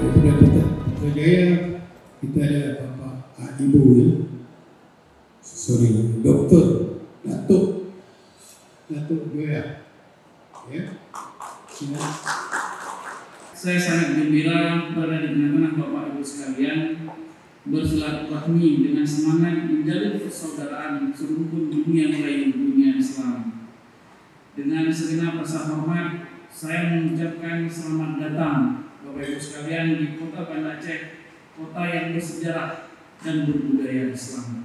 Daripada Putrajaya kita ada Bapak Ibu ya. Doktor Datuk Joya. Ya. Saya sangat gembira berada di tengah-tengah Bapak Ibu sekalian, bersilaturahmi dengan semangat menjalin persaudaraan serumpun dunia Melayu dunia Islam. Dengan segenap rasa hormat, saya mengucapkan selamat datang Bapak Ibu sekalian di Kota Banda Aceh, kota yang bersejarah dan berbudaya Islam.